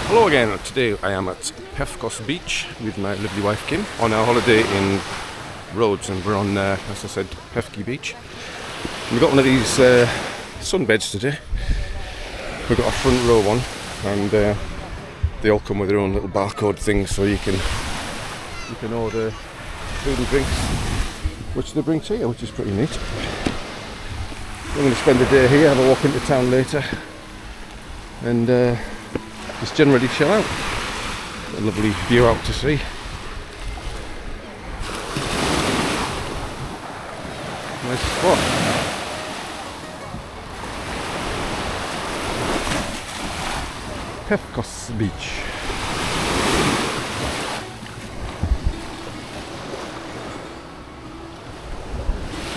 Hello again. Today I am at Pefkos Beach with my lovely wife Kim on our holiday in Rhodes, and we're on, as I said, Pefkos Beach. We've got one of these sunbeds today. We've got a front row one, and they all come with their own little barcode things, so you can order food and drinks, which they bring to you, which is pretty neat. I'm going to spend the day here, have a walk into town later, and just generally chill out. A lovely view out to sea. Nice spot. Pefkos Beach.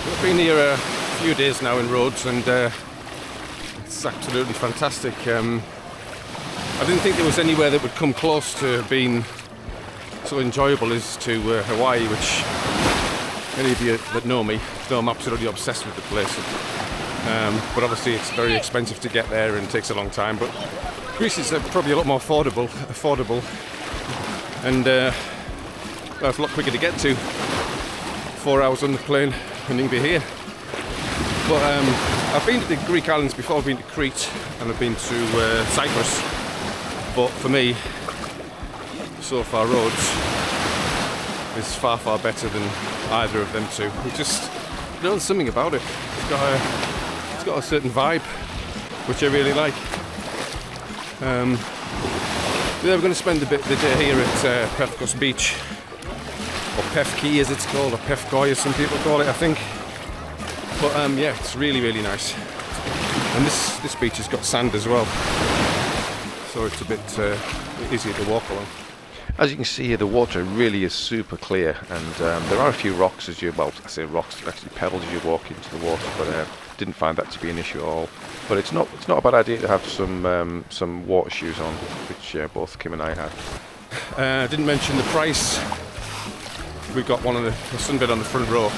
We've been here a few days now in Rhodes, and it's absolutely fantastic. I didn't think there was anywhere that would come close to being so enjoyable as to Hawaii, which any of you that know me know I'm absolutely obsessed with the place. But obviously it's very expensive to get there and takes a long time. But Greece is probably a lot more affordable, and a lot quicker to get to. 4 hours on the plane and you can be here. But I've been to the Greek islands before. I've been to Crete and I've been to Cyprus. But for me, so far Rhodes is far, far better than either of them two. There's something about it. It's got a certain vibe, which I really like. We're going to spend the day here at Pefkos Beach, or Pefki as it's called, or Pefkoi as some people call it, I think. But yeah, it's really, really nice. And this beach has got sand as well, so it's a bit easier to walk along. As you can see here, the water really is super clear, and there are a few rocks actually pebbles as you walk into the water, but didn't find that to be an issue at all. But it's not a bad idea to have some water shoes on, which both Kim and I had. I didn't mention the price. We've got one on the sunbed on the front row,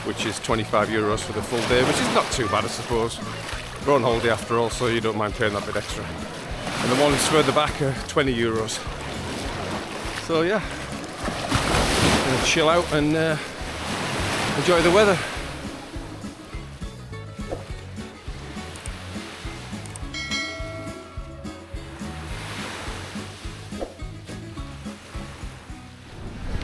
which is €25 for the full day, which is not too bad, I suppose. We're on holiday after all, so you don't mind paying that bit extra. And the ones further back are €20. So yeah, gonna chill out and enjoy the weather.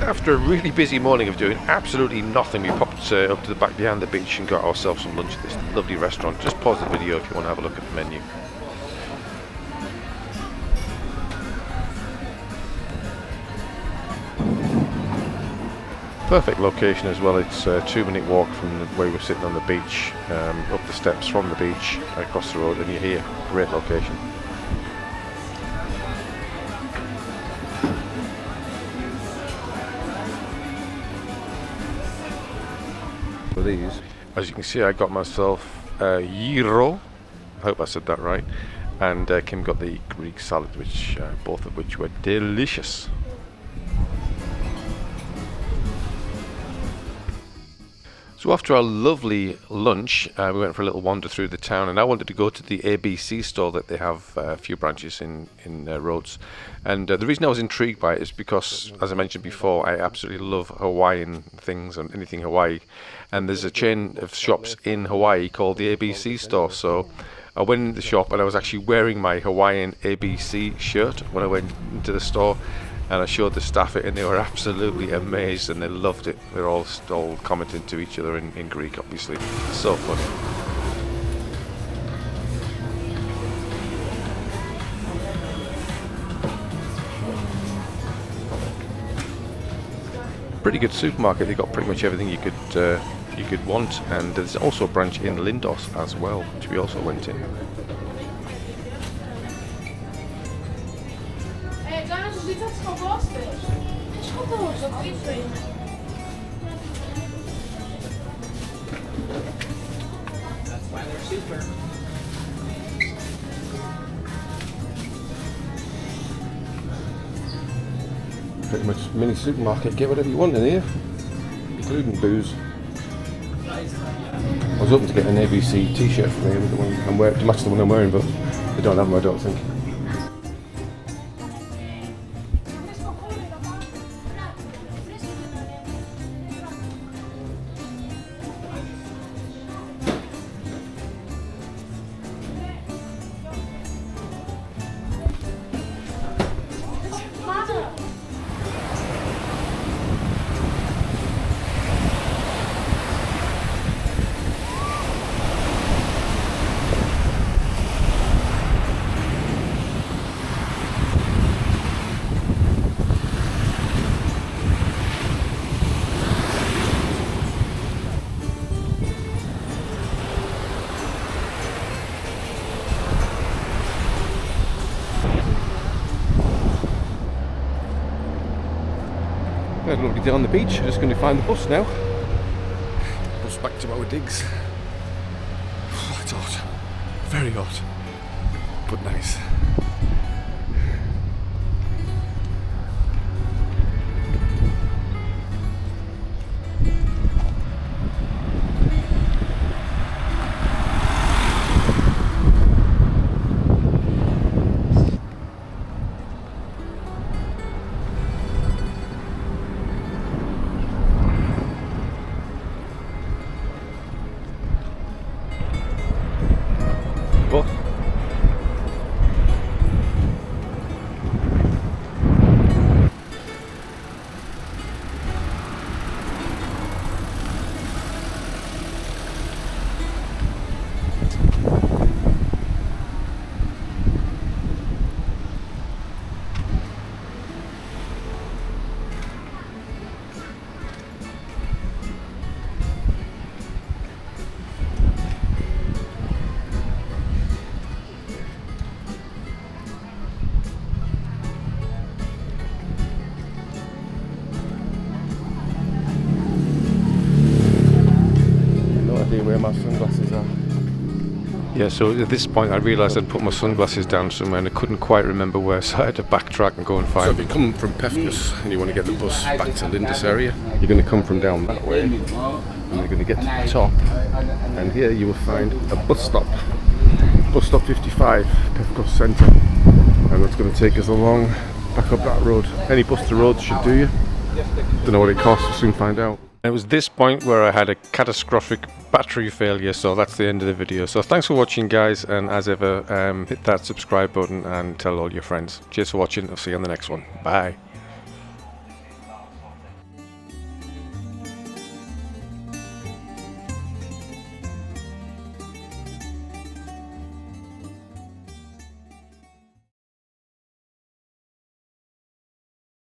After a really busy morning of doing absolutely nothing, we popped up to the back behind the beach and got ourselves some lunch at this lovely restaurant. Just pause the video if you want to have a look at the menu. Perfect location as well. It's a 2-minute walk from where we're sitting on the beach, up the steps from the beach, across the road, and you're here. Great location. For these, as you can see, I got myself a gyro. I hope I said that right. And Kim got the Greek salad, which both of which were delicious. So after our lovely lunch, we went for a little wander through the town, and I wanted to go to the ABC store that they have a few branches in Rhodes. And the reason I was intrigued by it is because, as I mentioned before, I absolutely love Hawaiian things and anything Hawaii. And there's a chain of shops in Hawaii called the ABC store. So I went into the shop and I was actually wearing my Hawaiian ABC shirt when I went into the store. And I showed the staff it, and they were absolutely amazed, and they loved it. They're all commenting to each other in Greek, obviously. So funny. Pretty good supermarket. They got pretty much everything you could want, and there's also a branch in Lindos as well, which we also went in. That's why they're super. pretty much mini supermarket. Get whatever you want in here, including booze. I was hoping to get an ABC t-shirt from here with the one I'm wearing, to match the one I'm wearing, but they don't have them, I don't think. We had a lovely day on the beach. Just going to find the bus now. Bus back to our digs. It's hot. Very hot. But nice. Well, no idea where my sunglasses are. Yeah, so at this point I realised I'd put my sunglasses down somewhere and I couldn't quite remember where, so I had to backtrack and go and So find if you them. come from Pefkos and you want to get the bus back to Lindis area, you're going to come from down that way and you're going to get to the top, and here you will find a bus stop. Bus stop 55, Pefkos Centre, and that's going to take us along back up that road. Any bus to Rhodes should do you. Don't know what it costs, we'll soon find out. It was this point where I had a catastrophic battery failure, so that's the end of the video. So thanks for watching, guys, and as ever, hit that subscribe button and tell all your friends. Cheers for watching. I'll see you on the next one. Bye.